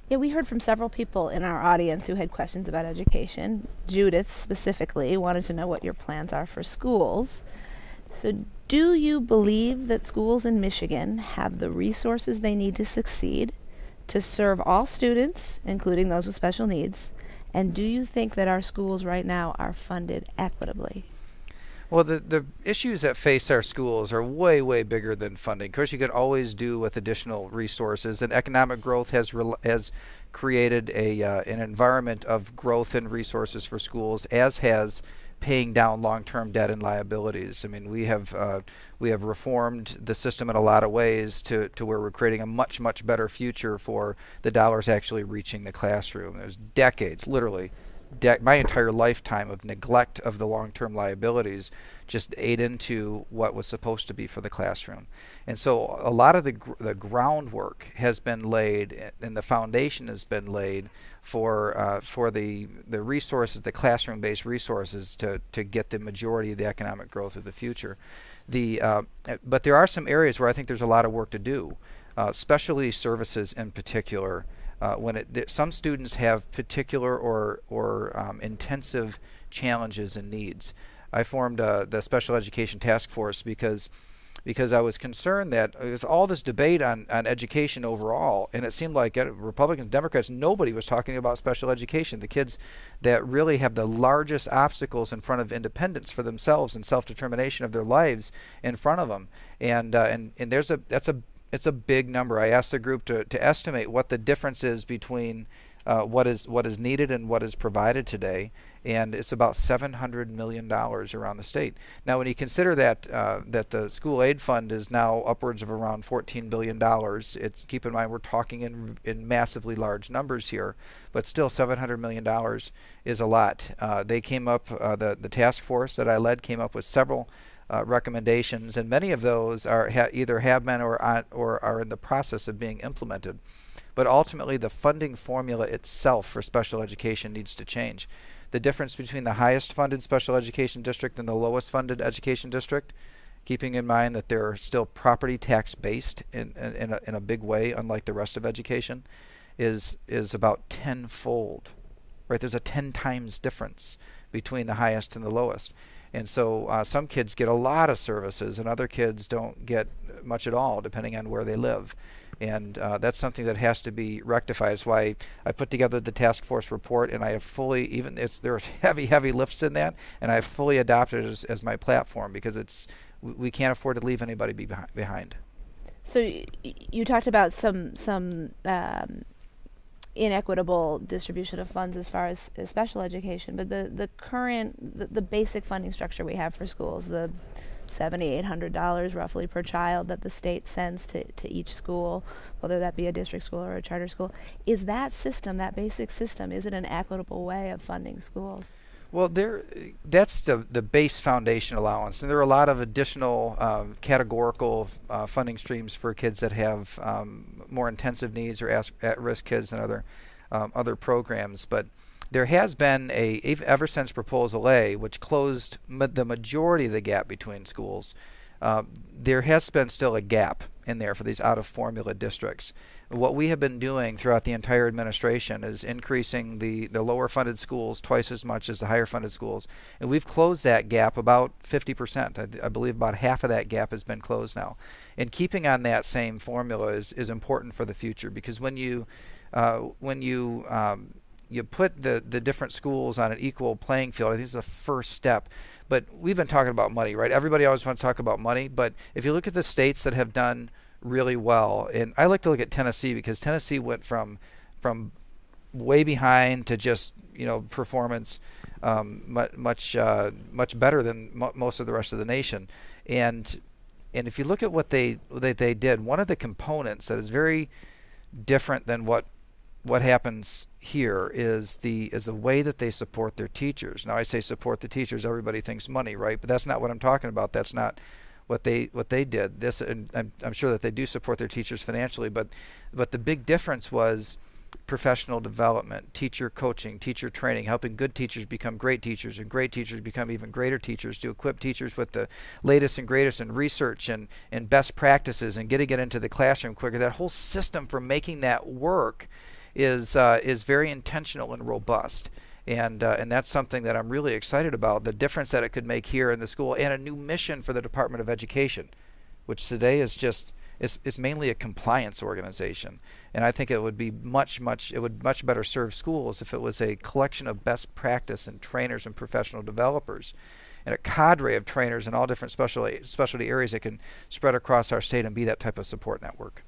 Yeah, we heard from several people in our audience who had questions about education. Judith specifically wanted to know what your plans are for schools. So, do you believe that schools in Michigan have the resources they need to succeed to serve all students, including those with special needs? And do you think that our schools right now are funded equitably? Well, the issues that face our schools are way, way bigger than funding. Of course, you can always do with additional resources, and economic growth has created an environment of growth and resources for schools, as has paying down long-term debt and liabilities. I mean, we have reformed the system in a lot of ways to where we're creating a much, much better future for the dollars actually reaching the classroom. There's decades, literally my entire lifetime of neglect of the long-term liabilities just ate into what was supposed to be for the classroom. And so a lot of the groundwork has been laid and the foundation has been laid for the resources, the classroom-based resources to get the majority of the economic growth of the future. But there are some areas where I think there's a lot of work to do, specialty services in particular. Some students have particular or intensive challenges and needs. I formed the special education task force because I was concerned that there's all this debate on education overall, and it seemed like Republicans, Democrats, nobody was talking about special education, the kids that really have the largest obstacles in front of independence for themselves and self-determination of their lives in front of them. And it's a big number. I asked the group to estimate what the difference is between what is needed and what is provided today, and it's about $700 million around the state. Now, when you consider that the school aid fund is now upwards of around $14 billion, keep in mind we're talking in massively large numbers here, but still $700 million is a lot. They came up, the task force that I led came up with several recommendations, and many of those either have been or are in the process of being implemented. But ultimately, the funding formula itself for special education needs to change. The difference between the highest funded special education district and the lowest funded education district, keeping in mind that they're still property tax based in a big way, unlike the rest of education, is about tenfold. Right? There's a 10 times difference between the highest and the lowest. And so some kids get a lot of services and other kids don't get much at all, depending on where they live. And that's something that has to be rectified. That's why I put together the task force report, and I have fully, there's heavy lifts in that, and I've fully adopted it as my platform because we can't afford to leave anybody behind. So you talked about some inequitable distribution of funds as far as special education, but the current the basic funding structure we have for schools, the $7,800 roughly per child that the state sends to each school, whether that be a district school or a charter school, is that basic system, is it an equitable way of funding schools? Well, that's the base foundation allowance, and there are a lot of additional categorical funding streams for kids that have more intensive needs or at-risk kids and other programs. But there has been ever since Proposal A, which closed the majority of the gap between schools, there has been still a gap in there for these out-of-formula districts. What we have been doing throughout the entire administration is increasing the lower funded schools twice as much as the higher funded schools. And we've closed that gap about 50%. I believe about half of that gap has been closed now. And keeping on that same formula is important for the future, because when you put the different schools on an equal playing field, I think it's the first step. But we've been talking about money, right? Everybody always wants to talk about money, but if you look at the states that have done really well, and I like to look at Tennessee because Tennessee went from way behind to just performance much better than most of the rest of the nation, and if you look at what they did, one of the components that is very different than what happens here is the way that they support their teachers. Now I say support the teachers, everybody thinks money, right? But that's not what I'm talking about. That's not what they did. And I'm sure that they do support their teachers financially, but the big difference was professional development, teacher coaching, teacher training, helping good teachers become great teachers and great teachers become even greater teachers, to equip teachers with the latest and greatest in research and best practices and getting it into the classroom quicker. That whole system for making that work is very intentional and robust. And that's something that I'm really excited about, the difference that it could make here in the school, and a new mission for the Department of Education, which today is mainly a compliance organization. And I think it would be much better serve schools if it was a collection of best practice and trainers and professional developers, and a cadre of trainers in all different specialty areas that can spread across our state and be that type of support network.